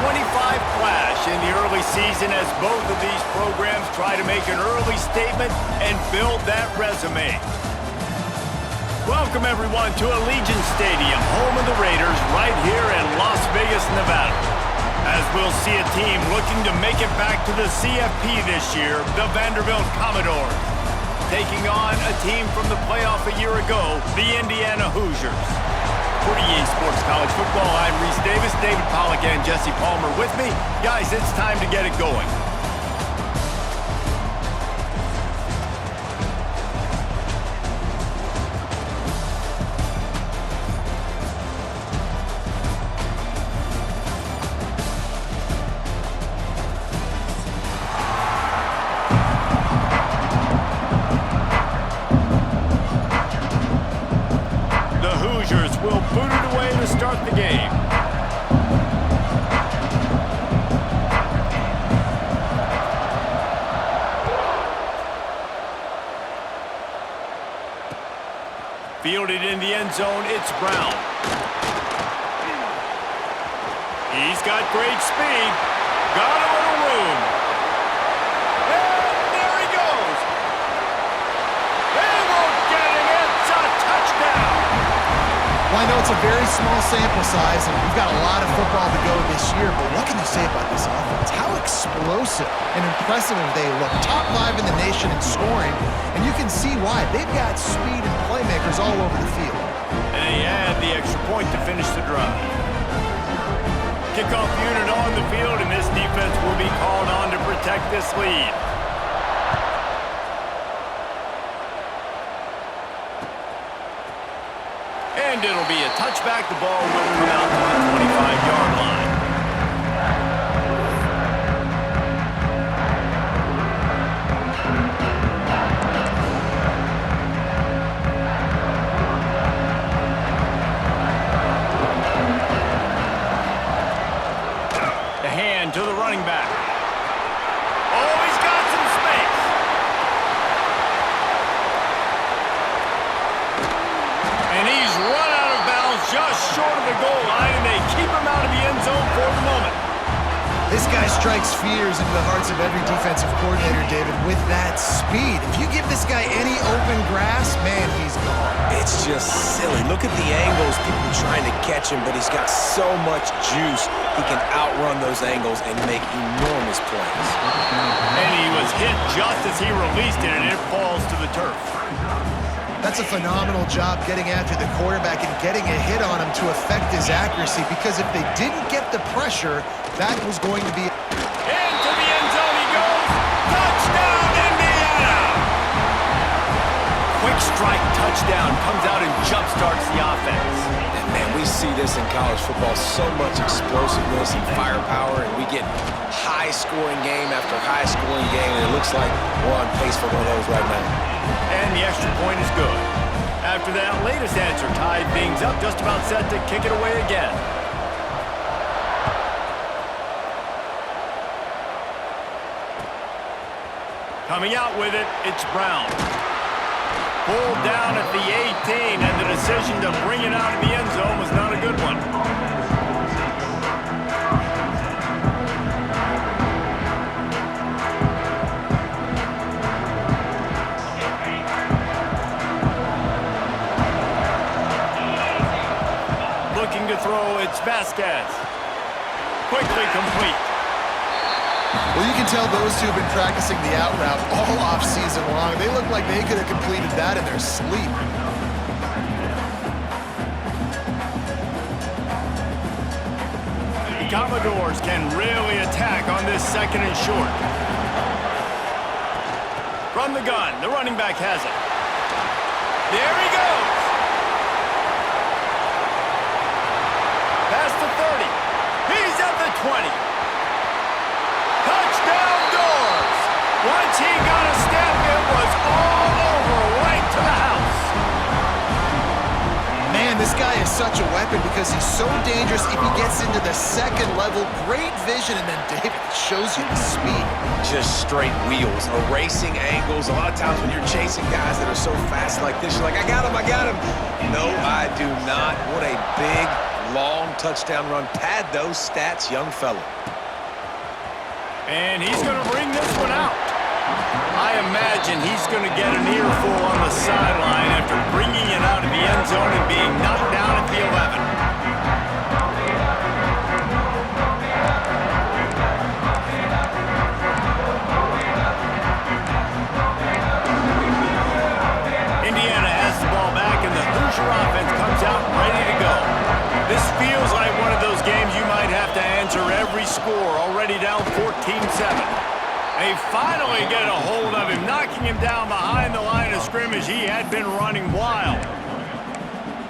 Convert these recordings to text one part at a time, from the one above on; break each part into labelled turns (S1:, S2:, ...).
S1: clash in the early season as both of these programs try to make an early statement and build that resume. Welcome, everyone, to Allegiant Stadium, home of the Raiders, right here in Las Vegas, Nevada. As we'll see a team looking to make it back to the CFP this year, the Vanderbilt Commodores, taking on a team from the playoff a year ago, the Indiana Hoosiers. For EA Sports College Football, I'm Reese Davis, David Pollack, and Jesse Palmer with me. Guys, it's time to get it going. Will boot it away to start the game. Fielded in the end zone, it's Brown. He's got great speed. Got a little room. And there he goes. They won't get him. It's a touchdown.
S2: Well, I know it's a very small sample size, and we've got a lot of football to go this year, but what can you say about this offense? How explosive and impressive they look. Top 5 in the nation in scoring, and you can see why. They've got speed and playmakers all over the field.
S1: And they add the extra point to finish the drive. Kickoff unit on the field, and this defense will be called on to protect this lead. And it'll be a touchback. The ball will come out to the 25-yard line. The hand to the running back. Oh, he's got some space. And he's run out of bounds just short of the goal line, and they keep him out of the end zone for the moment.
S2: This guy strikes fears into the hearts of every defensive coordinator, David, with that speed. If you give this guy any open grass, man, he's gone.
S3: It's just silly. Look at the angles, people trying to catch him, but he's got so much juice. He can outrun those angles and make enormous plays.
S1: And he was hit just as he released it, and it falls to the turf.
S2: That's a phenomenal job getting after the quarterback and getting a hit on him to affect his accuracy, because if they didn't get the pressure, that was going to be...
S1: Into the end zone he goes. Touchdown, Indiana! Quick strike touchdown comes out and jump-starts the offense.
S3: And man, we see this in college football, so much explosiveness and firepower, and we get high-scoring game after high-scoring game, and it looks like we're on pace for one of those right now.
S1: And the extra point is good. After that latest answer tied things up, just about set to kick it away again. Coming out with it, it's Brown. Pulled down at the 18, and the decision to bring it out of the end zone was not a good one. Looking to throw, it's Vasquez. Quickly complete.
S2: Well, you can tell those two have been practicing the out route all off-season long. They look like they could have completed that in their sleep.
S1: The Commodores can really attack on this second and short. From the gun, the running back has it. There he goes. Past the 30. He's at the 20. Touchdown, Doors! Once he got a step, it was all over, right to the house.
S2: Man, this guy is such a weapon because he's so dangerous if he gets into the second level. Great vision, and then David shows you the speed.
S3: Just straight wheels, erasing angles. A lot of times when you're chasing guys that are so fast like this, you're like, I got him. No, I do not. What a big, long touchdown run. Pad those stats, young fella.
S1: And he's going to bring this one out. I imagine he's going to get an earful on the sideline after bringing it out of the end zone and being knocked down at the 11. Offense comes out ready to go. This feels like one of those games you might have to answer every score, already down 14-7. They finally get a hold of him, knocking him down behind the line of scrimmage. He had been running wild.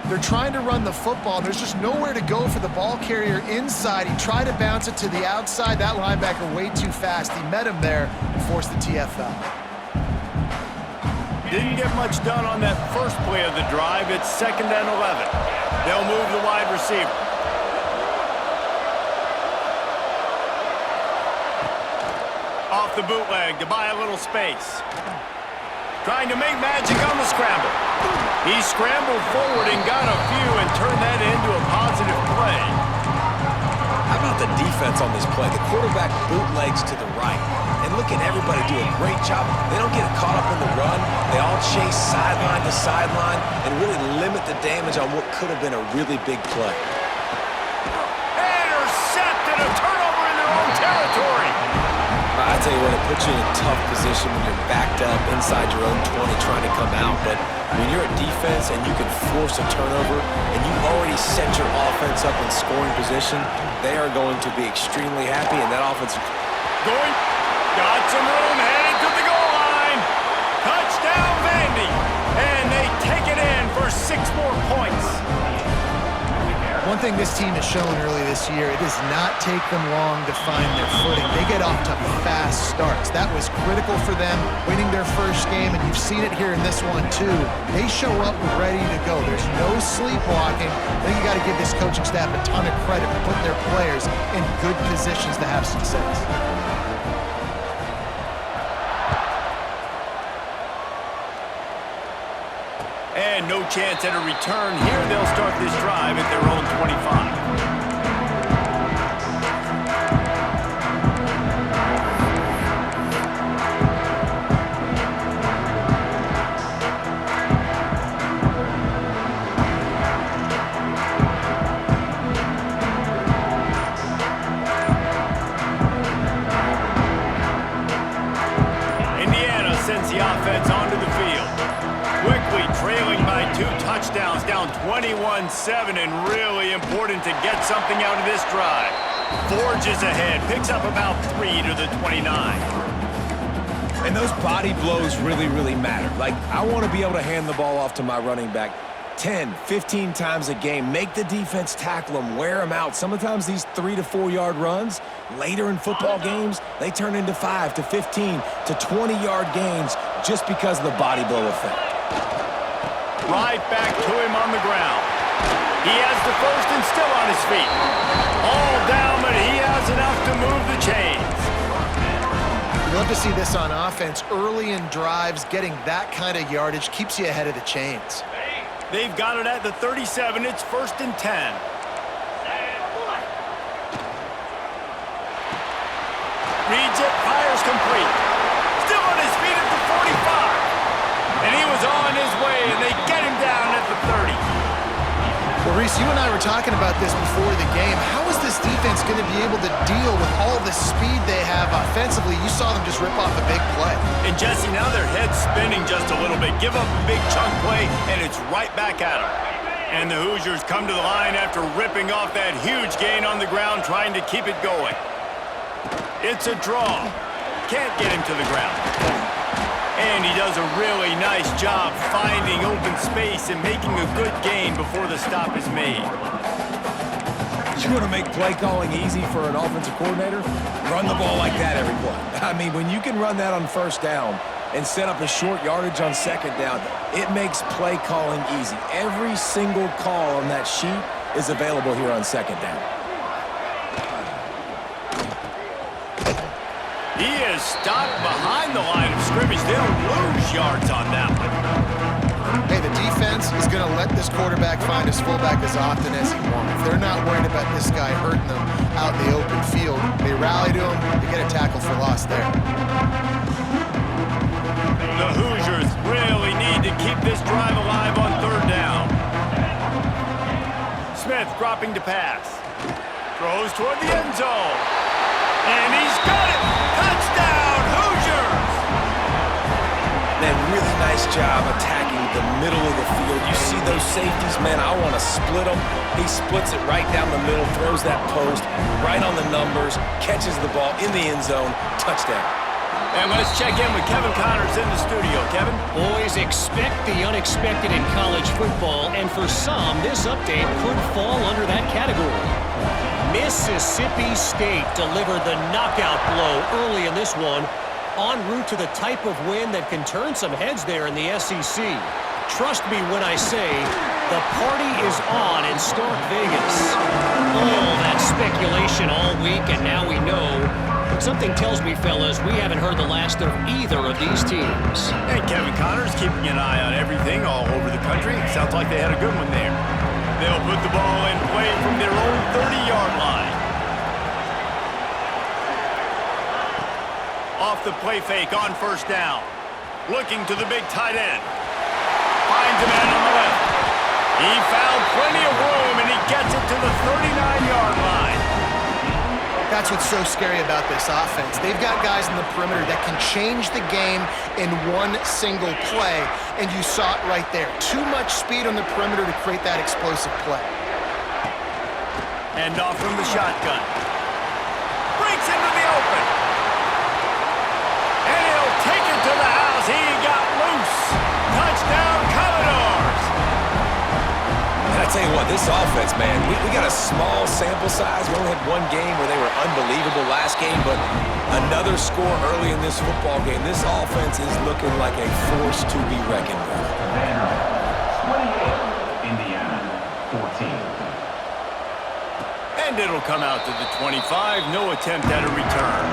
S2: They're trying to run the football, and there's just nowhere to go for the ball carrier inside. He tried to bounce it to the outside. That linebacker way too fast. He met him there and forced the TFL.
S1: Didn't get much done on that first play of the drive. It's 2nd and 11. They'll move the wide receiver. Off the bootleg to buy a little space. Trying to make magic on the scramble. He scrambled forward and got a few and turned that into a positive play.
S3: How about the defense on this play? The quarterback bootlegs to the right. And look at everybody do a great job. They don't get caught up in the run. They all chase sideline to sideline and really limit the damage on what could have been a really big play.
S1: Intercepted, a turnover in their own territory.
S3: I tell you what, it puts you in a tough position when you're backed up inside your own 20 trying to come out. But when you're a defense and you can force a turnover and you already set your offense up in scoring position, they are going to be extremely happy, and that offense
S1: going. Got some room, headed to the goal line. Touchdown, Vandy. And they take it in for 6 more points.
S2: One thing this team has shown early this year, it does not take them long to find their footing. They get off to fast starts. That was critical for them, winning their first game, and you've seen it here in this one too. They show up ready to go. There's no sleepwalking. I think you got to give this coaching staff a ton of credit for putting their players in good positions to have success.
S1: And no chance at a return here. They'll start this drive at their own 25. Indiana sends the offense onto the field. Quickly trailing by 2 touchdowns, down 21-7, and really important to get something out of this drive. Forges ahead, picks up about 3 to the 29.
S3: And those body blows really, really matter. Like, I want to be able to hand the ball off to my running back 10, 15 times a game. Make the defense tackle them, wear them out. Sometimes these 3 to 4 yard runs, later in football games, they turn into 5 to 15 to 20 yard gains just because of the body blow effect.
S1: Right back to him on the ground. He has the first and still on his feet. All down, but he has enough to move the chains.
S2: You love to see this on offense. Early in drives, getting that kind of yardage keeps you ahead of the chains.
S1: They've got it at the 37. It's 1st and 10. Reads it, fires complete. Still on his feet at the 45. And he was on his way, and they get him down at the 30.
S2: Well, Reese, you and I were talking about this before the game. How is this defense going to be able to deal with all the speed they have offensively? You saw them just rip off a big play.
S1: And Jesse, now their head's spinning just a little bit. Give up a big chunk play, and it's right back at them. And the Hoosiers come to the line after ripping off that huge gain on the ground, trying to keep it going. It's a draw. Can't get him to the ground. And he does a really nice job finding open space and making a good gain before the stop is made.
S3: You want to make play calling easy for an offensive coordinator? Run the ball like that every play. I mean, when you can run that on 1st down and set up a short yardage on 2nd down, it makes play calling easy. Every single call on that sheet is available here on 2nd down.
S1: He is stopped behind the line of scrimmage. They'll lose yards on that one.
S2: Hey, the defense is going to let let this quarterback find his fullback as often as he wants. If they're not worried about this guy hurting them out in the open field, they rally to him, they get a tackle for loss there.
S1: The Hoosiers really need to keep this drive alive on third down. Smith dropping to pass. Throws toward the end zone. And he's got it! Touchdown, Hoosiers!
S3: Man, really nice job attacking the middle of the field. You see those safeties, man, I want to split them. He splits it right down the middle, throws that post, right on the numbers, catches the ball in the end zone, touchdown.
S1: And let's check in with Kevin Connors in the studio. Kevin?
S4: Boys, expect the unexpected in college football, and for some, this update could fall under that category. Mississippi State delivered the knockout blow early in this one, en route to the type of win that can turn some heads there in the SEC. Trust me when I say the party is on in Stark Vegas. All that speculation all week, and now we know. But something tells me, fellas, we haven't heard the last of either of these teams.
S1: And Kevin Connors keeping an eye on everything all over the country. Sounds like they had a good one there. They'll put the ball in play from their own 30-yard line. Off the play fake on first down. Looking to the big tight end. Finds a man on the left. He found plenty of room, and he gets it to the 39-yard line.
S2: That's what's so scary about this offense. They've got guys in the perimeter that can change the game in one single play, and you saw it right there. Too much speed on the perimeter to create that explosive play.
S1: Hand off from the shotgun. Breaks into the open. And he'll take it to the house. He got loose. Touchdown, Commodores.
S3: And I tell you what, this offense, man, we got a small sample size. We only had one game where they were unbelievable last game, but another score early in this football game. This offense is looking like a force to be reckoned with.
S5: 28, Indiana, 14.
S1: And it'll come out to the 25. No attempt at a return.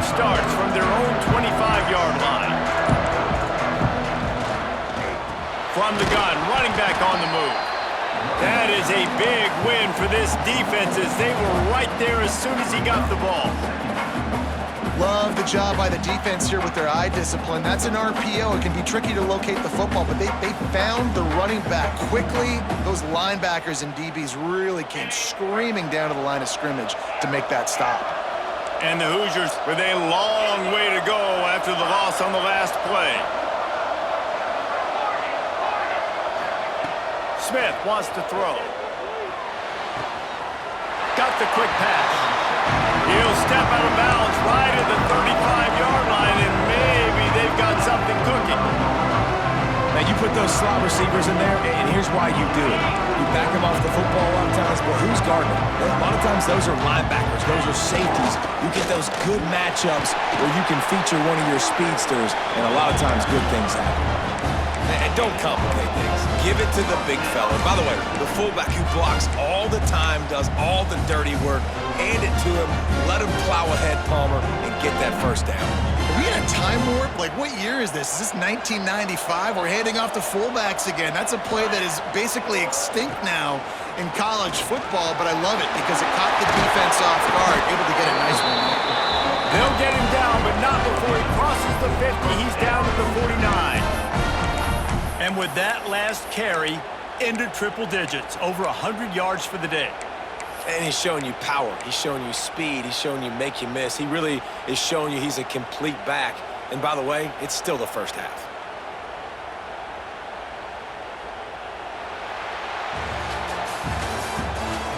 S1: Starts from their own 25-yard line. From the gun, running back on the move. That is a big win for this defense as they were right there as soon as he got the ball.
S2: Love the job by the defense here with their eye discipline. That's an RPO. It can be tricky to locate the football, but they found the running back quickly. Those linebackers and DBs really came screaming down to the line of scrimmage to make that stop.
S1: And the Hoosiers with a long way to go after the loss on the last play. Smith wants to throw. Got the quick pass. He'll step out of bounds right at the 35-yard line, and maybe they've got something cooking.
S3: Now, you put those slot receivers in there, and here's why you do it. You back them off the football a lot of times, but who's guarding them? A lot of times, those are linebackers. Those are safeties. You get those good matchups where you can feature one of your speedsters, and a lot of times, good things happen. And don't complicate things. Give it to the big fella. By the way, the fullback who blocks all the time, does all the dirty work. Hand it to him. Let him plow ahead, Palmer, and get that first down.
S2: Are we in a time warp? Like, what year is this? Is this 1995? We're handing off to fullbacks again. That's a play that is basically extinct now in college football, but I love it because it caught the defense off guard, able to get a nice one.
S1: They'll get him down, but not before he crosses the 50. He's down at the 49. And with that last carry, into triple digits, over 100 yards for the day.
S3: And he's showing you power. He's showing you speed. He's showing you make you miss. He really is showing you he's a complete back. And by the way, it's still the first half.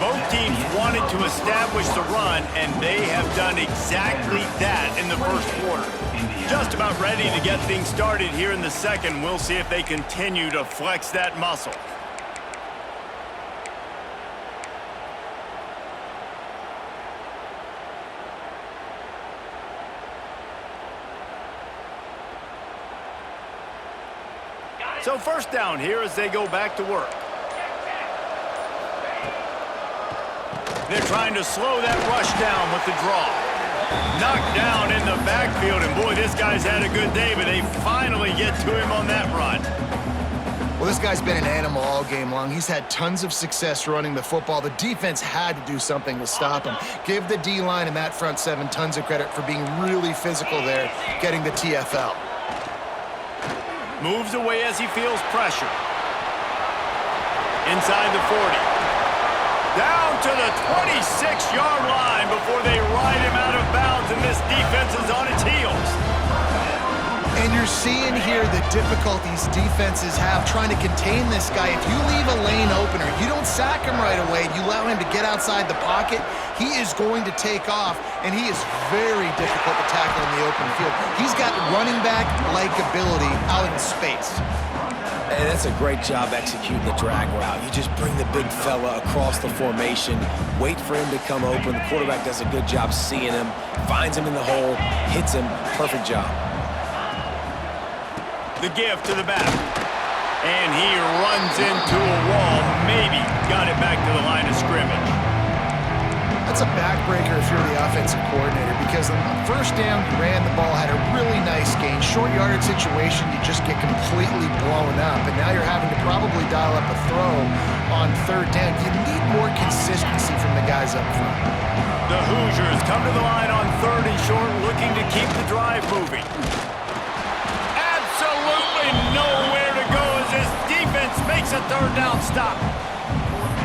S1: Both teams wanted to establish the run, and they have done exactly that in the first quarter. Just about ready to get things started here in the second. We'll see if they continue to flex that muscle. So first down here as they go back to work. They're trying to slow that rush down with the draw. Knocked down in the backfield, and boy, this guy's had a good day, but they finally get to him on that run.
S2: Well, this guy's been an animal all game long. He's had tons of success running the football. The defense had to do something to stop him. Give the D-line and that front seven tons of credit for being really physical there, getting the TFL.
S1: Moves away as he feels pressure. Inside the 40. Down to the 26-yard line before they ride him out of bounds, and this defense is on its heels.
S2: And you're seeing here the difficulties defenses have trying to contain this guy. If you leave a lane open or you don't sack him right away, you allow him to get outside the pocket, he is going to take off, and he is very difficult to tackle in the open field. He's got running back-like ability out in space.
S3: And that's a great job executing the drag route. You just bring the big fella across the formation, wait for him to come open. The quarterback does a good job seeing him, finds him in the hole, hits him. Perfect job.
S1: The give to the back. And he runs into a wall. Maybe got it back to the line of scrimmage.
S2: That's a backbreaker if you're the offensive coordinator, because on first down, you ran the ball, had a really nice gain. Short yardage situation, you just get completely blown up, and now you're having to probably dial up a throw on third down. You need more consistency from the guys up front.
S1: The Hoosiers come to the line on third and short, looking to keep the drive moving. Absolutely nowhere to go as this defense makes a third down stop.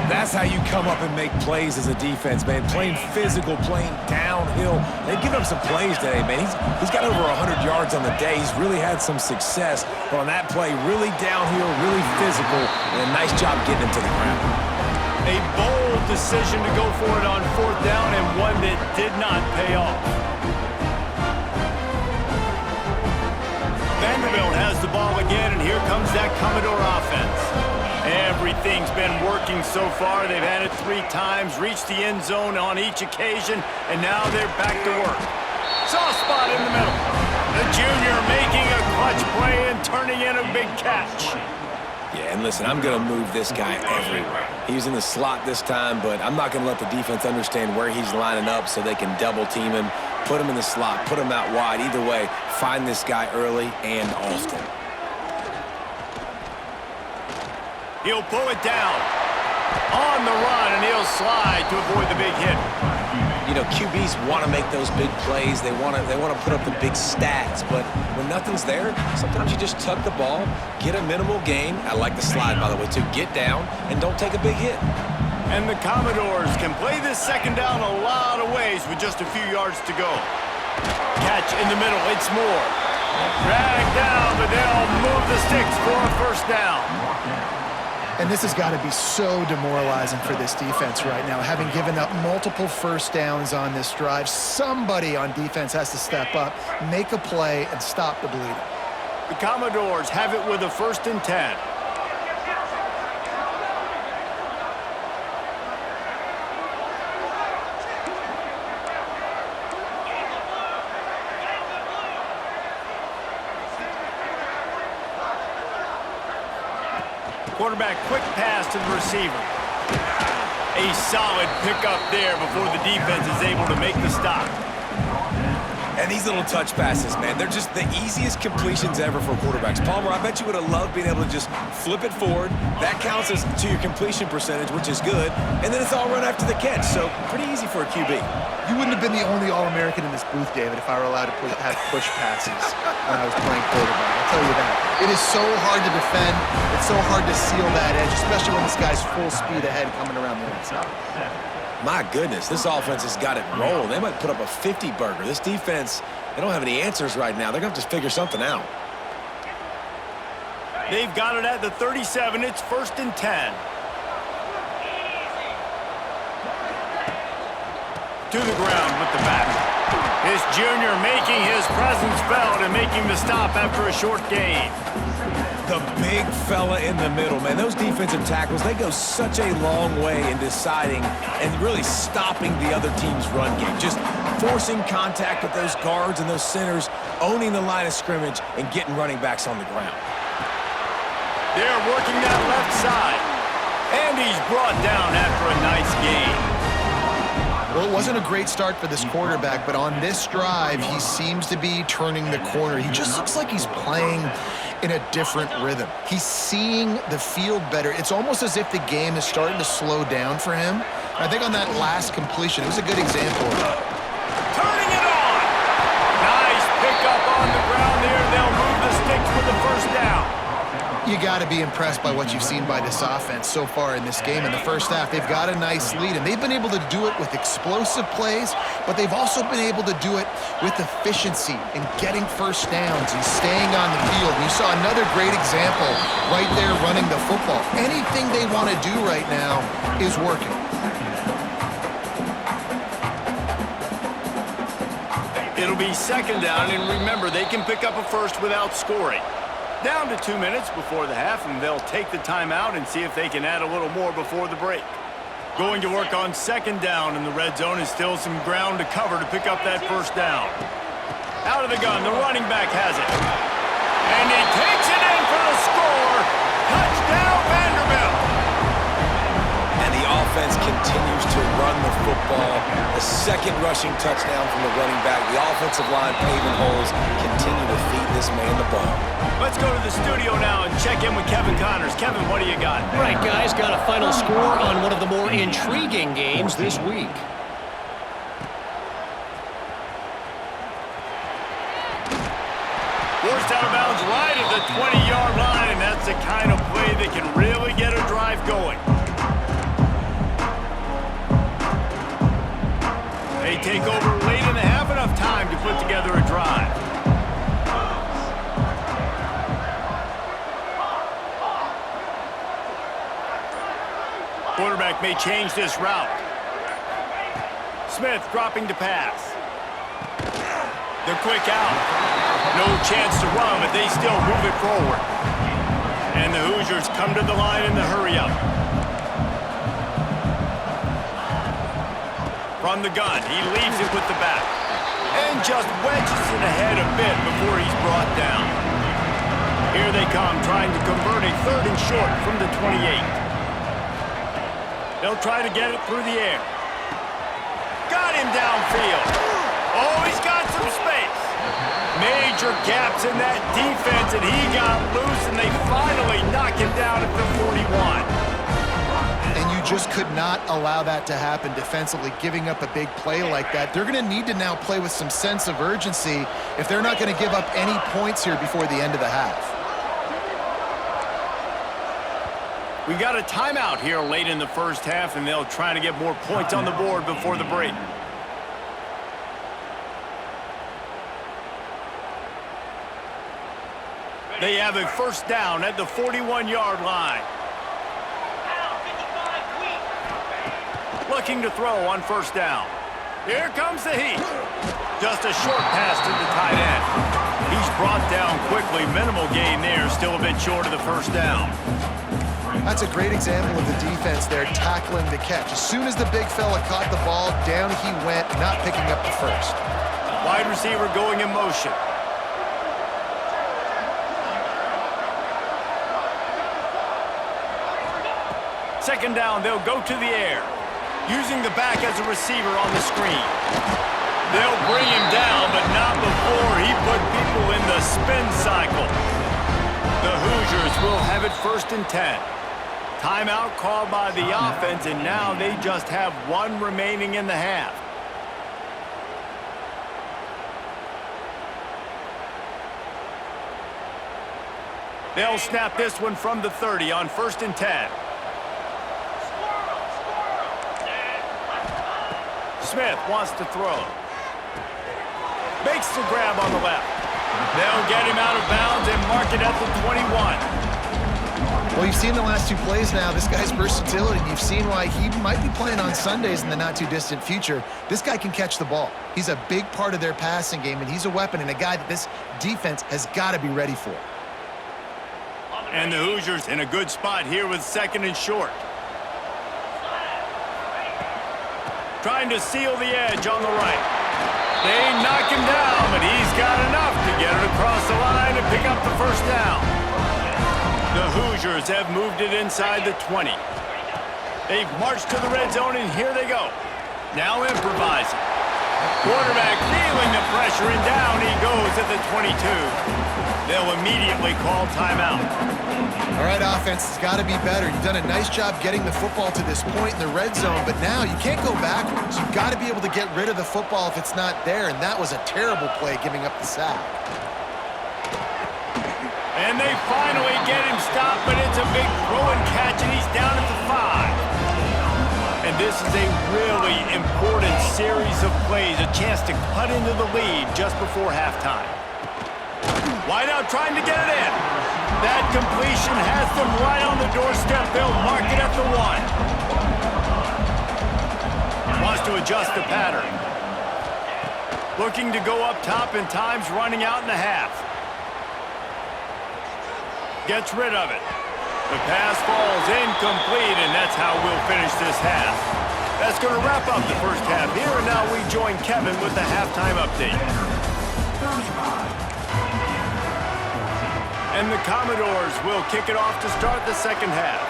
S3: That's how you come up and make plays as a defense, man. Playing physical, playing downhill. They've given up some plays today, man. He's got over 100 yards on the day. He's really had some success. But on that play, really downhill, really physical, and a nice job getting him to the ground.
S1: A bold decision to go for it on fourth down, and one that did not pay off. Vanderbilt has the ball again, and here comes that Commodore offense. Everything's been working so far. They've had it 3 times, reached the end zone on each occasion, and now they're back to work. Soft spot in the middle. The junior making a clutch play and turning in a big catch.
S3: Yeah, and listen, I'm going to move this guy everywhere. He's in the slot this time, but I'm not going to let the defense understand where he's lining up so they can double team him, put him in the slot, put him out wide. Either way, find this guy early and often.
S1: He'll pull it down on the run, and he'll slide to avoid the big hit.
S3: You know, QBs want to make those big plays. They want to put up the big stats. But when nothing's there, sometimes you just tuck the ball, get a minimal gain. I like the slide, by the way, to get down and don't take a big hit.
S1: And the Commodores can play this second down a lot of ways with just a few yards to go. Catch in the middle. It's Moore. Dragged down, but they'll move the sticks for a first down.
S2: And this has got to be so demoralizing for this defense right now. Having given up multiple first downs on this drive, somebody on defense has to step up, make a play, and stop the bleeding.
S1: The Commodores have it with a 1st and 10. Quarterback, quick pass to the receiver. A solid pickup there before the defense is able to make the stop.
S3: And these little touch passes, man, they're just the easiest completions ever for quarterbacks. Palmer, I bet you would have loved being able to just flip it forward. That counts as to your completion percentage, which is good. And then it's all run after the catch, so pretty easy for a QB.
S2: You wouldn't have been the only All-American in this booth, David, if I were allowed to have push passes when I was playing quarterback. I'll tell you that. It is so hard to defend. It's so hard to seal that edge, especially when this guy's full speed ahead coming around the inside.
S3: My goodness, this offense has got it rolling. They might put up a 50-burger. This defense, they don't have any answers right now. They're going to have to figure something out.
S1: They've got it at the 37. It's 1st and 10. To the ground with the back. This junior making his presence felt and making the stop after a short gain.
S3: The big fella in the middle, man. Those defensive tackles, they go such a long way in deciding and really stopping the other team's run game. Just forcing contact with those guards and those centers, owning the line of scrimmage, and getting running backs on the ground.
S1: They're working that left side. And he's brought down after a nice gain.
S2: Well, it wasn't a great start for this quarterback, but on this drive, he seems to be turning the corner. He just looks like he's playing in a different rhythm. He's seeing the field better. It's almost as if the game is starting to slow down for him. I think on that last completion, it was a good example of that.
S1: Turning it on! Nice pickup on the ground there. They'll move the sticks for the first down.
S2: You got to be impressed by what you've seen by this offense so far in this game. In the first half, they've got a nice lead, and they've been able to do it with explosive plays, but they've also been able to do it with efficiency and getting first downs and staying on the field. You saw another great example right there running the football. Anything they want to do right now is working.
S1: It'll be second down, and remember, they can pick up a first without scoring. Down to 2 minutes before the half, and they'll take the timeout and see if they can add a little more before the break. Going to work on second down in the red zone is still some ground to cover to pick up that first down. Out of the gun, the running back has it. And he takes it in for the score. Touchdown, Vanderbilt.
S3: And the offense continues to run the football. The second rushing touchdown from the running back. The offensive line paving holes continue to feed this man the ball.
S1: Let's go to the studio now and check in with Kevin Connors. Kevin, what do you got?
S4: Right, guys, got a final score on one of the more intriguing games this week.
S1: Forced out of bounds right at the 20-yard line, and that's the kind of play that can really get a drive going. They take over late in the half, enough time to put together a drive. Quarterback may change this route. Smith dropping to pass. The quick out. No chance to run, but they still move it forward. And the Hoosiers come to the line in the hurry-up. From the gun, he leaves it with the back. And just wedges it ahead a bit before he's brought down. Here they come, trying to convert a third and short from the 28. They'll try to get it through the air. Got him downfield. Oh, he's got some space. Major gaps in that defense, and he got loose, and they finally knock him down at the 41.
S2: And you just could not allow that to happen defensively, giving up a big play like that. They're going to need to now play with some sense of urgency if they're not going to give up any points here before the end of the half.
S1: We got a timeout here late in the first half, and they'll try to get more points on the board before the break. They have a first down at the 41-yard line. Looking to throw on first down. Here comes the heat. Just a short pass to the tight end. He's brought down quickly. Minimal gain there. Still a bit short of the first down.
S2: That's a great example of the defense there tackling the catch. As soon as the big fella caught the ball, down he went, not picking up the first.
S1: Wide receiver going in motion. Second down, they'll go to the air. Using the back as a receiver on the screen. They'll bring him down, but not before he put people in the spin cycle. The Hoosiers will have it first and 10. Timeout called by the offense, and now they just have one remaining in the half. They'll snap this one from the 30 on first and 10. Smith wants to throw. Makes the grab on the left. They'll get him out of bounds and mark it at the 21.
S2: Well, you've seen the last two plays now. This guy's versatility. You've seen why he might be playing on Sundays in the not-too-distant future. This guy can catch the ball. He's a big part of their passing game, and he's a weapon and a guy that this defense has got to be ready for.
S1: And the Hoosiers in a good spot here with second and short. Trying to seal the edge on the right. They knock him down, but he's got enough to get it across the line and pick up the first down. The Hoosiers have moved it inside the 20. They've marched to the red zone, and here they go. Now improvising. Quarterback feeling the pressure, and down he goes at the 22. They'll immediately call timeout.
S2: All right, offense has got to be better. You've done a nice job getting the football to this point in the red zone, but now you can't go backwards. You've got to be able to get rid of the football if it's not there, and that was a terrible play giving up the sack.
S1: And they finally get him stopped, but it's a big throw and catch, and he's down at the 5. And this is a really important series of plays, a chance to cut into the lead just before halftime. Wideout trying to get it in. That completion has them right on the doorstep. They'll mark it at the 1. Wants to adjust the pattern. Looking to go up top, and time's running out in the half. Gets rid of it. The pass falls incomplete, and that's how we'll finish this half. That's going to wrap up the first half here, and now we join Kevin with the halftime update. And the Commodores will kick it off to start the second half.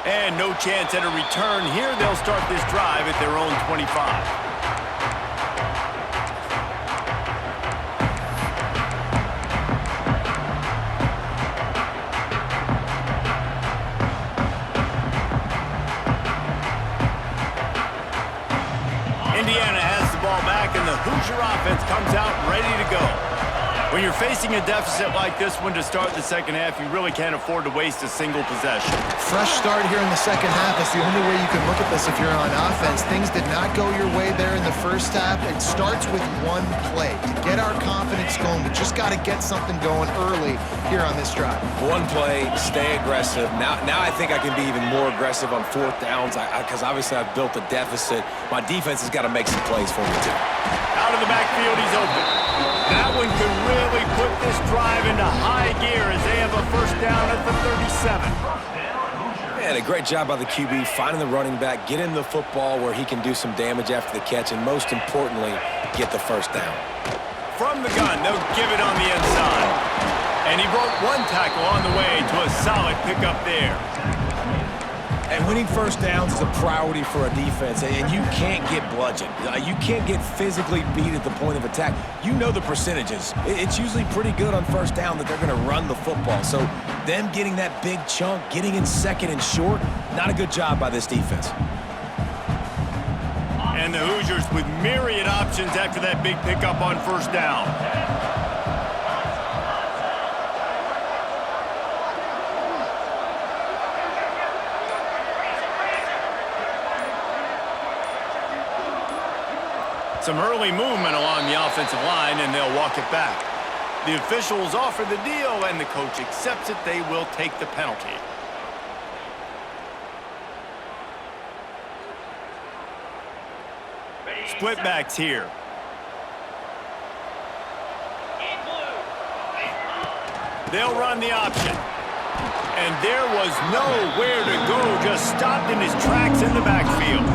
S1: And no chance at a return here. They'll start this drive at their own 25. The Hoosier offense comes out ready to go. When you're facing a deficit like this one to start the second half, you really can't afford to waste a single possession.
S2: Fresh start here in the second half. That's the only way you can look at this if you're on offense. Things did not go your way there in the first half. It starts with one play. To get our confidence going, we just got to get something going early here on this drive.
S3: One play, stay aggressive. Now I think I can be even more aggressive on fourth downs because obviously I've built a deficit. My defense has got to make some plays for me too.
S1: Out of the backfield, he's open. That one could really put this drive into high gear as they have a first down at the 37.
S3: Man, a great job by the QB finding the running back, getting the football where he can do some damage after the catch, and most importantly, get the first down.
S1: From the gun, they'll give it on the inside. And he broke one tackle on the way to a solid pickup there.
S3: And winning first downs is a priority for a defense, and you can't get bludgeoned. You can't get physically beat at the point of attack. You know the percentages. It's usually pretty good on first down that they're going to run the football. So them getting that big chunk, getting in second and short, not a good job by this defense.
S1: And the Hoosiers with myriad options after that big pickup on first down. Some early movement along the offensive line, and they'll walk it back. The officials offer the deal, and the coach accepts it. They will take the penalty. Split backs here. They'll run the option. And there was nowhere to go, just stopped in his tracks in the backfield.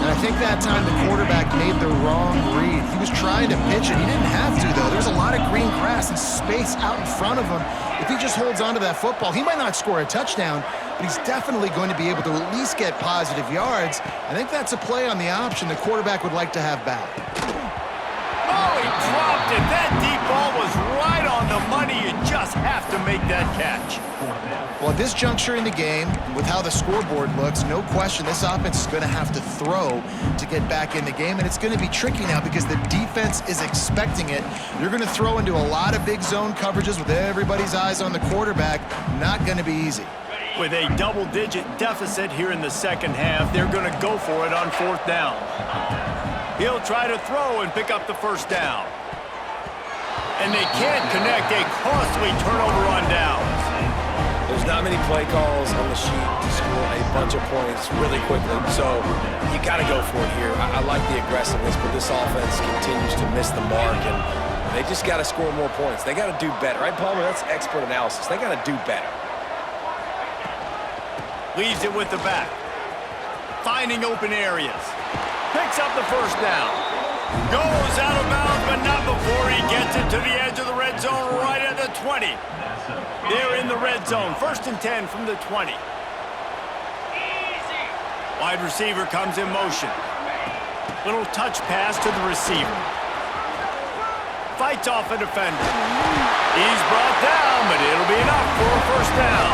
S2: And I think that time the quarterback made the wrong read. He was trying to pitch it. He didn't have to, though. There's a lot of green grass and space out in front of him. If he just holds on to that football, he might not score a touchdown, but he's definitely going to be able to at least get positive yards. I think that's a play on the option the quarterback would like to have back.
S1: Oh, he dropped it. That deep ball was right on the money. You just have to make that catch.
S2: Well, at this juncture in the game, with how the scoreboard looks, no question this offense is going to have to throw to get back in the game, and it's going to be tricky now because the defense is expecting it. You're going to throw into a lot of big zone coverages with everybody's eyes on the quarterback. Not going to be easy.
S1: With a double-digit deficit here in the second half, they're going to go for it on fourth down. He'll try to throw and pick up the first down. And they can't connect, a costly turnover on downs.
S3: There's not many play calls on the sheet to score a bunch of points really quickly, so you got to go for it here. I like the aggressiveness, but this offense continues to miss the mark, and they just got to score more points. They got to do better, right, Palmer? That's expert analysis. They got to do better.
S1: Leaves it with the back. Finding open areas. Picks up the first down. Goes out of bounds, but not before he gets it to the edge of the red zone right at the 20. They're in the red zone. 1st and 10 from the 20. Wide receiver comes in motion. Little touch pass to the receiver. Fights off a defender. He's brought down, but it'll be enough for a 1st down.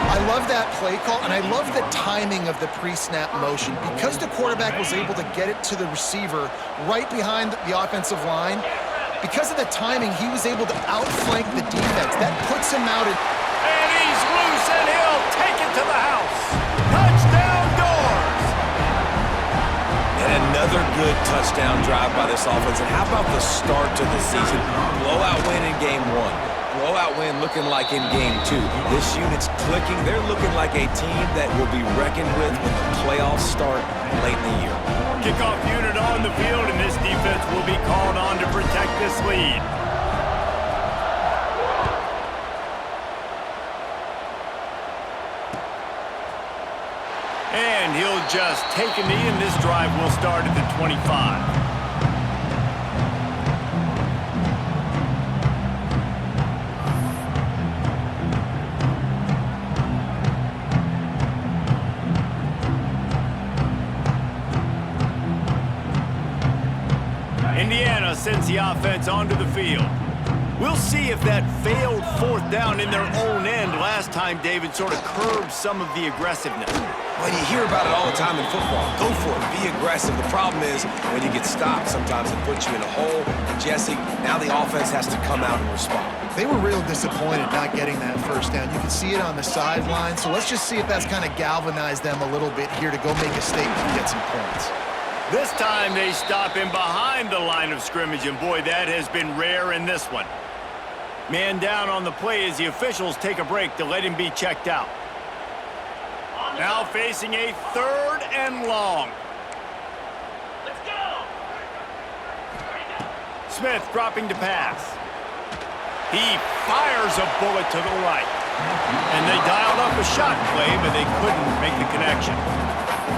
S2: I love that play call, and I love the timing of the pre-snap motion. Because the quarterback was able to get it to the receiver right behind the offensive line, because of the timing, he was able to outflank the defense. That puts him out in...
S1: And he's loose, and he'll take it to the house. Touchdown, Doors!
S3: And another good touchdown drive by this offense. And how about the start to the season? Blowout win in game 1. Blowout win looking like in game 2. This unit's clicking. They're looking like a team that will be reckoned with when the playoffs start late in the year.
S1: Kickoff unit on the field, and this defense will be called on to protect this lead. And he'll just take a knee, and this drive will start at the 25. Indiana sends the offense onto the field. We'll see if that failed 4th down in their own end last time, David, sort of curbed some of the aggressiveness.
S3: Well, you hear about it all the time in football. Go for it. Be aggressive. The problem is when you get stopped, sometimes it puts you in a hole. And Jesse, now the offense has to come out and respond.
S2: They were real disappointed not getting that 1st down. You can see it on the sideline. So let's just see if that's kind of galvanized them a little bit here to go make a statement and get some points.
S1: This time they stop him behind the line of scrimmage, and boy, that has been rare in this one. Man down on the play as the officials take a break to let him be checked out. Now facing a 3rd and long. Let's go. Smith dropping to pass. He fires a bullet to the right. And they dialed up a shot play, but they couldn't make the connection.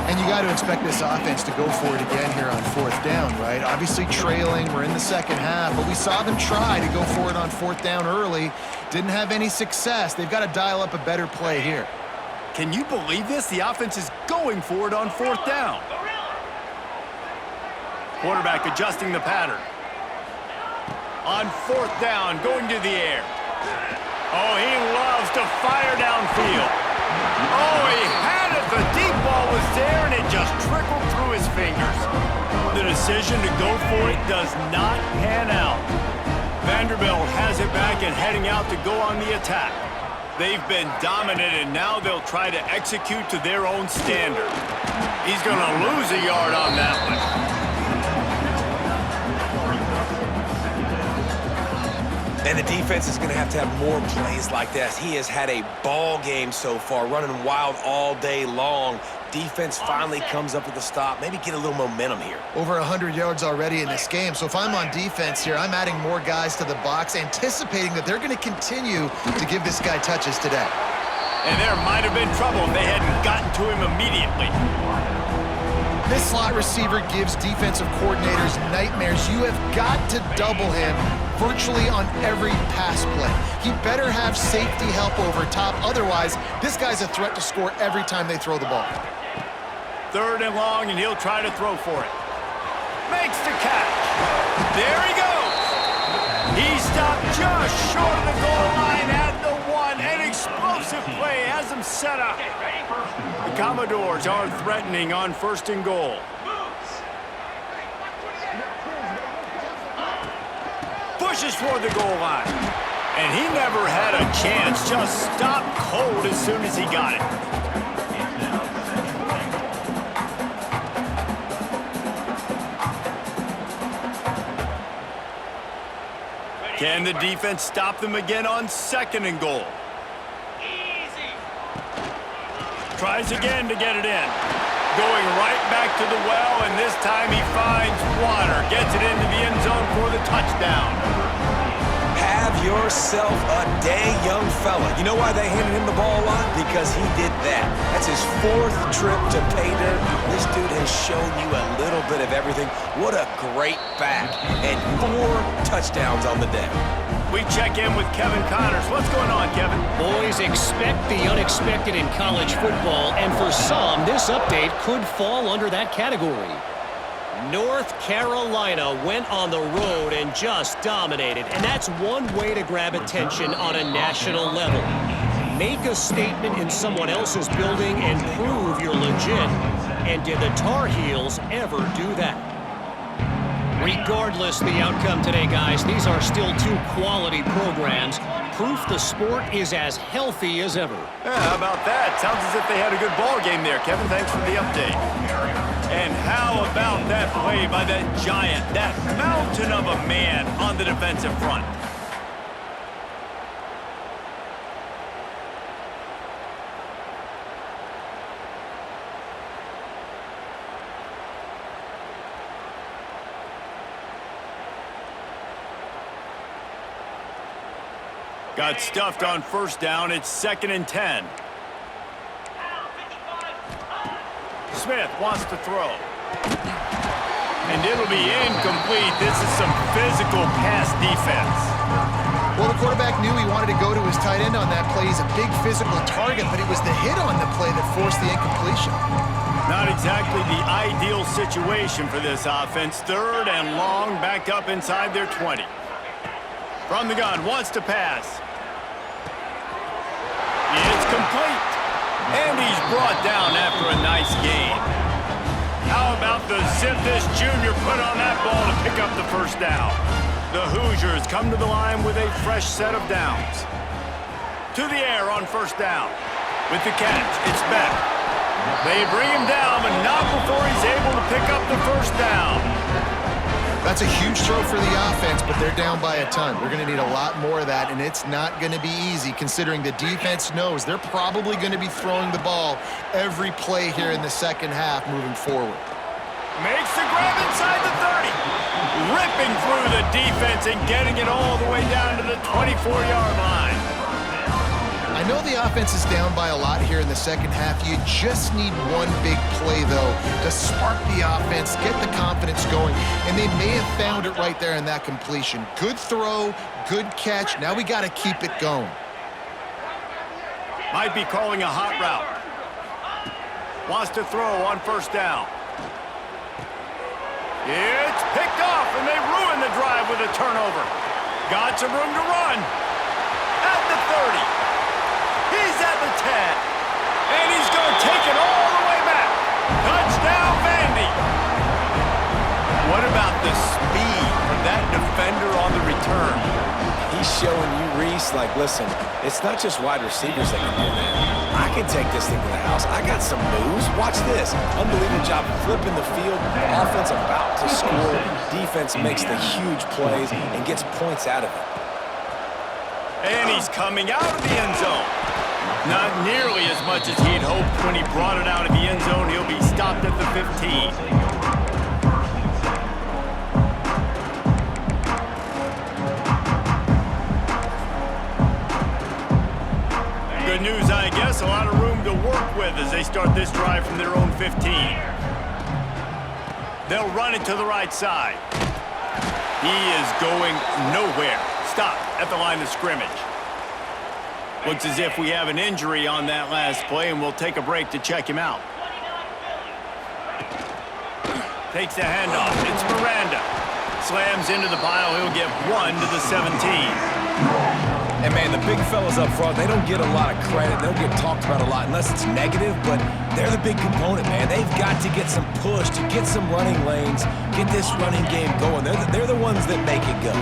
S2: And you got to expect this offense to go for it again here on 4th down, right? Obviously trailing, we're in the 2nd half, but we saw them try to go for it on 4th down early. Didn't have any success. They've got to dial up a better play here.
S1: Can you believe this? The offense is going for it on 4th down. Quarterback adjusting the pattern. On 4th down, going to the air. Oh, he loves to fire downfield. Oh, he had it. The deep ball was there, and it just trickled through his fingers. The decision to go for it does not pan out. Vanderbilt has it back and heading out to go on the attack. They've been dominant, and now they'll try to execute to their own standard. He's going to lose a yard on that one.
S3: And the defense is going to have more plays like this. He has had a ball game so far, running wild all day long. Defense finally comes up with a stop. Maybe get a little momentum here.
S2: Over 100 yards already in this game. So if I'm on defense here, I'm adding more guys to the box, anticipating that they're going to continue to give this guy touches today.
S1: And there might have been trouble if they hadn't gotten to him immediately.
S2: This slot receiver gives defensive coordinators nightmares. You have got to double him virtually on every pass play. He better have safety help over top. Otherwise, this guy's a threat to score every time they throw the ball.
S1: 3rd and long, and he'll try to throw for it. Makes the catch. There he goes. He stopped just short of the goal line at the 1. An explosive play has him set up. The Commodores are threatening on 1st and goal. Pushes toward the goal line. And he never had a chance. Just stopped cold as soon as he got it. Can the defense stop them again on 2nd and goal? Tries again to get it in. Going right back to the well, and this time he finds water. Gets it into the end zone for the touchdown.
S3: Have yourself a day, young fella. You know why they handed him the ball a lot? Because he did that. That's his 4th trip to pay dirt. This dude has shown you a little bit of everything. What a great back. And 4 touchdowns on the day.
S1: We check in with Kevin Connors. What's going on, Kevin?
S4: Boys, expect the unexpected in college football, and for some, this update could fall under that category. North Carolina went on the road and just dominated, and that's one way to grab attention on a national level. Make a statement in someone else's building and prove you're legit. And did the Tar Heels ever do that? Regardless the outcome today, guys, these are still 2 quality programs. Proof the sport is as healthy as ever.
S1: Yeah, how about that? Sounds as if they had a good ball game there, Kevin. Thanks for the update. And how about that play by that giant, that mountain of a man on the defensive front? Got stuffed on first down. It's 2nd and 10. Smith wants to throw. And it'll be incomplete. This is some physical pass defense.
S2: Well, the quarterback knew he wanted to go to his tight end on that play. He's a big physical target, but it was the hit on the play that forced the incompletion.
S1: Not exactly the ideal situation for this offense. 3rd and long, back up inside their 20. From the gun, wants to pass. It's complete. And he's brought down after a nice gain. How about the zip this junior put on that ball to pick up the first down? The Hoosiers come to the line with a fresh set of downs. To the air on first down. With the catch, it's Beck. They bring him down, but not before he's able to pick up the first down.
S2: That's a huge throw for the offense, but they're down by a ton. They're going to need a lot more of that, and it's not going to be easy considering the defense knows they're probably going to be throwing the ball every play here in the second half moving forward.
S1: Makes the grab inside the 30. Ripping through the defense and getting it all the way down to the 24-yard line.
S2: I know the offense is down by a lot here in the second half. You just need one big play, though, to spark the offense, get the confidence going, and they may have found it right there in that completion. Good throw, good catch. Now we got to keep it going.
S1: Might be calling a hot route. Wants to throw on first down. It's picked off, and they ruin the drive with a turnover. Got some room to run. At the 30. He's at the 10. And he's going to take it all the way back. Touchdown, Vandy. What about the speed for that defender on the return?
S3: He's showing you, Reese, like, listen, it's not just wide receivers that can do that. I can take this thing to the house. I got some moves. Watch this. Unbelievable job flipping the field. Offense about to score. Defense makes the huge plays and gets points out of it.
S1: And he's coming out of the end zone. Not nearly as much as he'd hoped when he brought it out of the end zone. He'll be stopped at the 15. Good news, I guess. A lot of room to work with as they start this drive from their own 15. They'll run it to the right side. He is going nowhere. Stop at the line of scrimmage. Looks as if we have an injury on that last play, and we'll take a break to check him out. Takes the handoff. It's Miranda. Slams into the pile. He'll get 1 to the 17.
S3: And, man, the big fellas up front, they don't get a lot of credit. They don't get talked about a lot unless it's negative, but they're the big component, man. They've got to get some push, to get some running lanes, get this running game going. They're the ones that make it go.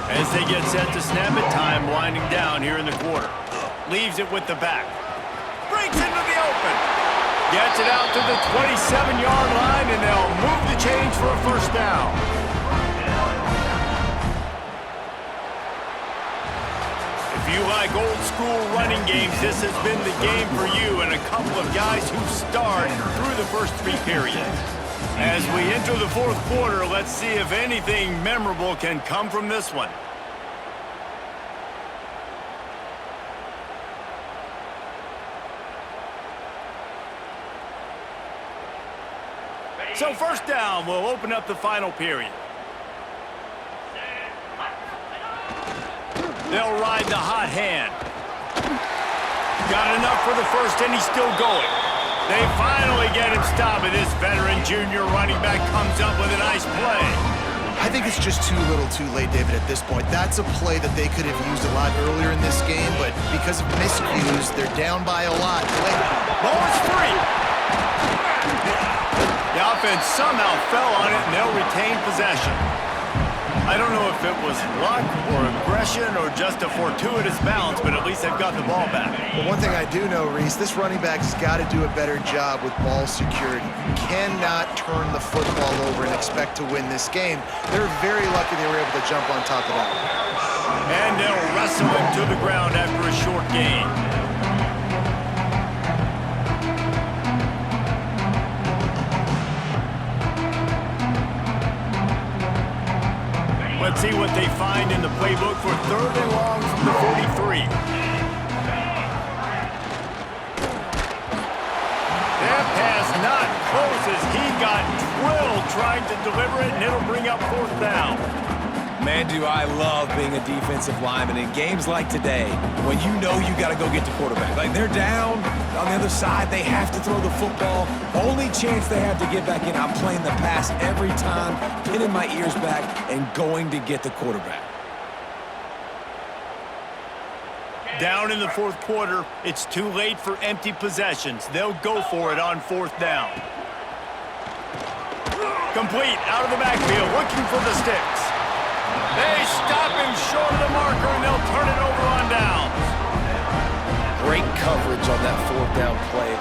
S1: As they get set to snap it, time winding down here in the quarter. Leaves it with the back. Breaks into the open. Gets it out to the 27-yard line, and they'll move the chains for a first down. If you like old school running games, this has been the game for you and a couple of guys who've starred through the first 3 periods. As we enter the fourth quarter, let's see if anything memorable can come from this one. So first down will open up the final period. They'll ride the hot hand. Got enough for the first, and he's still going. They finally get him stopped, and this veteran junior running back comes up with a nice play.
S2: I think it's just too little too late, David, at this point. That's a play that they could have used a lot earlier in this game, but because of miscues, they're down by a lot.
S1: Ball is free. The offense somehow fell on it, and they'll retain possession. I don't know if it was luck or aggression or just a fortuitous bounce, but at least they've got the ball back.
S2: But one thing I do know, Reese, this running back's got to do a better job with ball security. You cannot turn the football over and expect to win this game. They're very lucky they were able to jump on top of that.
S1: And they'll wrestle him to the ground after a short gain. Let's see what they find in the playbook for 3rd and long from the 43. That pass not close as he got drilled trying to deliver it, and it'll bring up 4th down.
S3: Man, do I love being a defensive lineman in games like today when you know you got to go get the quarterback. Like, they're down on the other side. They have to throw the football. Only chance they have to get back in. I'm playing the pass every time, pinning my ears back, and going to get the quarterback.
S1: Down in the 4th quarter, it's too late for empty possessions. They'll go for it on 4th down. Complete out of the backfield, looking for the sticks. They stop him short of the marker, and they'll turn it over on downs.
S3: Great coverage on that 4th down play.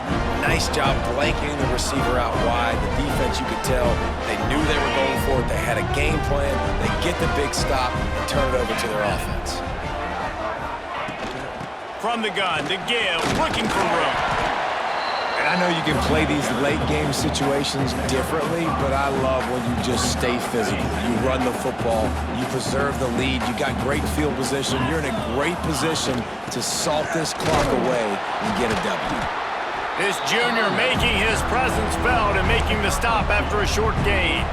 S3: Nice job blanketing the receiver out wide. The defense, you could tell, they knew they were going for it. They had a game plan. They get the big stop and turn it over to their offense.
S1: From the gun, to give, looking for room.
S3: And I know you can play these late-game situations differently, but I love when you just stay physical. You run the football, you preserve the lead, you got great field position, you're in a great position to salt this clock away and get a W.
S1: This junior making his presence felt and making the stop after a short gain.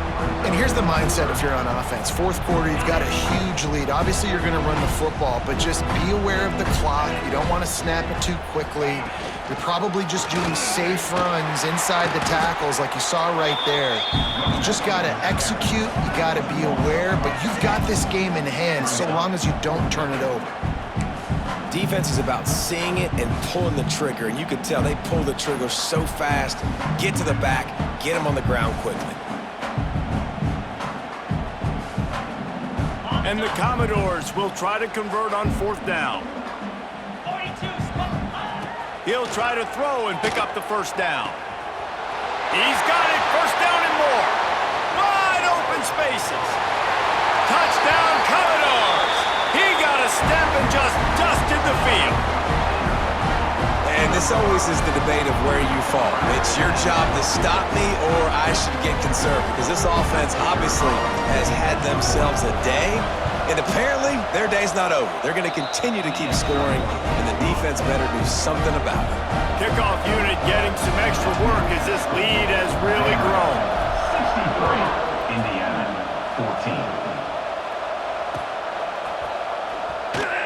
S2: And here's the mindset if you're on offense. 4th quarter, you've got a huge lead. Obviously, you're going to run the football, but just be aware of the clock. You don't want to snap it too quickly. You're probably just doing safe runs inside the tackles like you saw right there. You just got to execute. You got to be aware, but you've got this game in hand so long as you don't turn it over.
S3: Defense is about seeing it and pulling the trigger, and you can tell they pull the trigger so fast, get to the back, get them on the ground quickly.
S1: And the Commodores will try to convert on 4th down. He'll try to throw and pick up the 1st down. He's got it, 1st down and more. Wide open spaces. Touchdown, Commodores. He got a step and just dusted the field.
S3: And this always is the debate of where you fall. It's your job to stop me or I should get concerned, because this offense obviously has had themselves a day, and apparently their day's not over. They're going to continue to keep scoring, and the defense better do something about it.
S1: Kickoff unit getting some extra work as this lead has really grown.
S5: 63, Indiana, 14.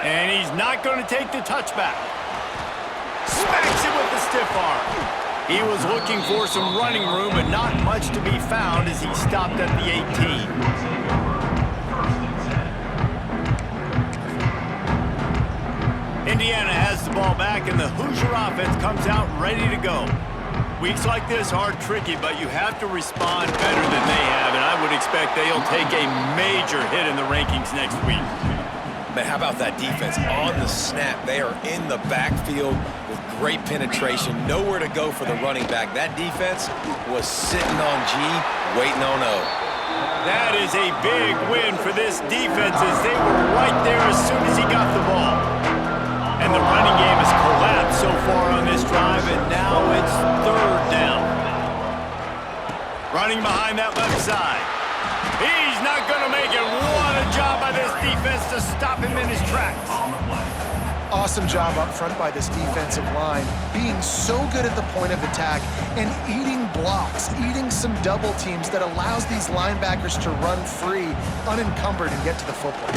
S1: And he's not going to take the touchback. Smacks it with the stiff arm. He was looking for some running room, but not much to be found as he stopped at the 18. Indiana has the ball back, and the Hoosier offense comes out ready to go. Weeks like this are tricky, but you have to respond better than they have, and I would expect they'll take a major hit in the rankings next week.
S3: Man, how about that defense? On the snap, they are in the backfield with great penetration. Nowhere to go for the running back. That defense was sitting on G, waiting on O.
S1: That is a big win for this defense as they were right there as soon as he got the ball. And the running game has collapsed so far on this drive, and now it's 3rd down. Running behind that left side. He's not going to make it. What a job by this defense to stop him in his tracks.
S2: Awesome job up front by this defensive line, being so good at the point of attack and eating blocks, eating some double teams that allows these linebackers to run free, unencumbered, and get to the football.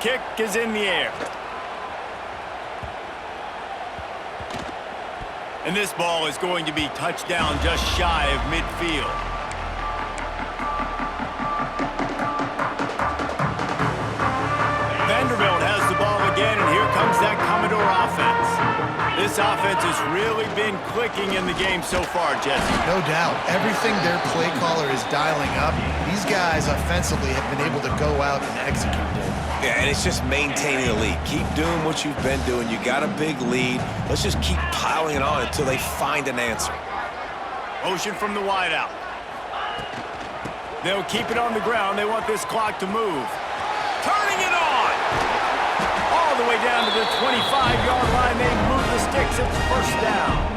S1: Kick is in the air. And this ball is going to be touched down just shy of midfield. Vanderbilt has the ball again, and here comes that Commodore offense. This offense has really been clicking in the game so far, Jesse.
S2: No doubt. Everything their play caller is dialing up, these guys offensively have been able to go out and execute it.
S3: Yeah, and it's just maintaining the lead. Keep doing what you've been doing. You got a big lead. Let's just keep piling it on until they find an answer.
S1: Motion from the wideout. They'll keep it on the ground. They want this clock to move. Turning it on! All the way down to the 25-yard line. They move the sticks. It's first down.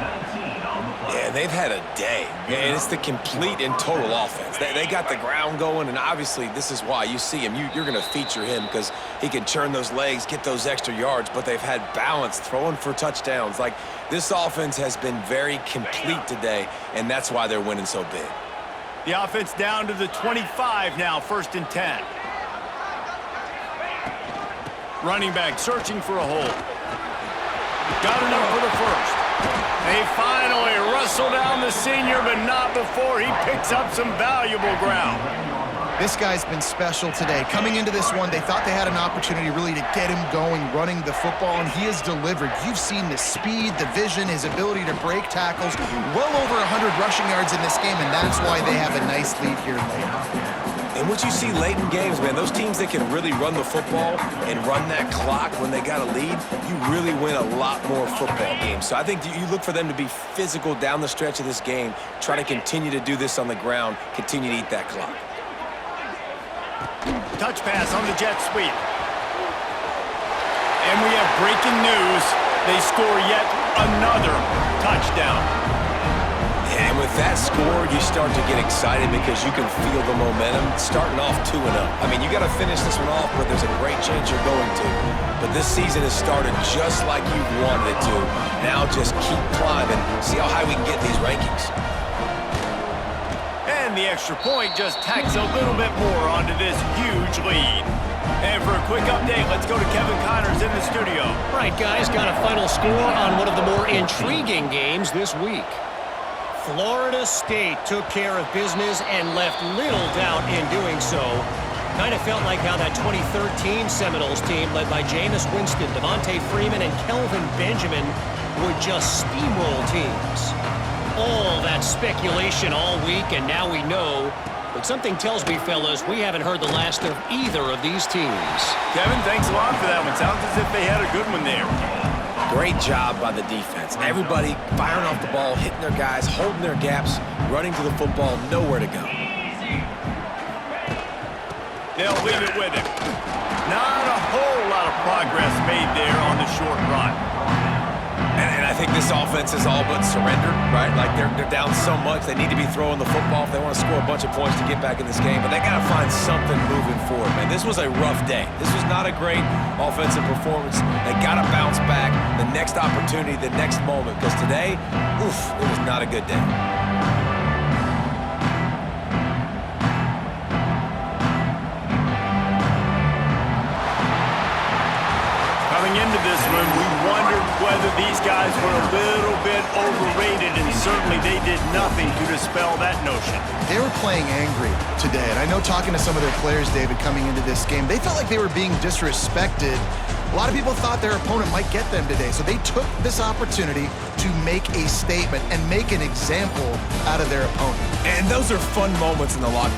S3: Yeah, they've had a day. And it's the complete and total offense. They got the ground going, and obviously this is why you see him. You're going to feature him because he can churn those legs, get those extra yards, but they've had balance, throwing for touchdowns. Like, this offense has been very complete today, and that's why they're winning so big.
S1: The offense down to the 25 now, 1st and 10. Running back searching for a hole. Got enough for the first. They finally wrestle down the senior, but not before he picks up some valuable ground.
S2: This guy's been special today. Coming into this one, they thought they had an opportunity really to get him going, running the football, and he has delivered. You've seen the speed, the vision, his ability to break tackles. Well over 100 rushing yards in this game, and that's why they have a nice lead here late.
S3: And what you see late in games, man, those teams that can really run the football and run that clock when they got a lead, you really win a lot more football games. So I think you look for them to be physical down the stretch of this game, try to continue to do this on the ground, continue to eat that clock.
S1: Touch pass on the jet sweep. And we have breaking news. They score yet another touchdown.
S3: And with that score, you start to get excited because you can feel the momentum starting off 2-0. I mean, you got to finish this one off, but there's a great chance you're going to. But this season has started just like you wanted it to. Now just keep climbing. See how high we can get in these rankings.
S1: And the extra point just tacks a little bit more onto this huge lead. And for a quick update, let's go to Kevin Connors in the studio.
S4: All right, guys, got a final score on one of the more intriguing games this week. Florida State took care of business and left little doubt in doing so. Kind of felt like how that 2013 Seminoles team led by Jameis Winston, Devontae Freeman, and Kelvin Benjamin would just steamroll teams. All that speculation all week, and now we know. But something tells me, fellas, we haven't heard the last of either of these teams.
S1: Kevin, thanks a lot for that one. Sounds as if they had a good one there.
S3: Great job by the defense. Everybody firing off the ball, hitting their guys, holding their gaps, running to the football, nowhere to go.
S1: They'll leave it with him. Not a whole lot of progress made there on the short run.
S3: And I think this offense is all but surrendered, right? Like they're down so much, they need to be throwing the football if they want to score a bunch of points to get back in this game. But they got to find something moving forward, man. This was a rough day. This was not a great offensive performance. They got to bounce back the next opportunity, the next moment. Because today, oof, it was not a good day.
S1: Coming into this one, we wondered whether these guys were a little bit overrated, and certainly they did nothing to dispel that notion.
S2: They were playing angry today, and I know talking to some of their players, David, coming into this game, they felt like they were being disrespected. A lot of people thought their opponent might get them today, so they took this opportunity to make a statement and make an example out of their opponent.
S3: And those are fun moments in the locker room.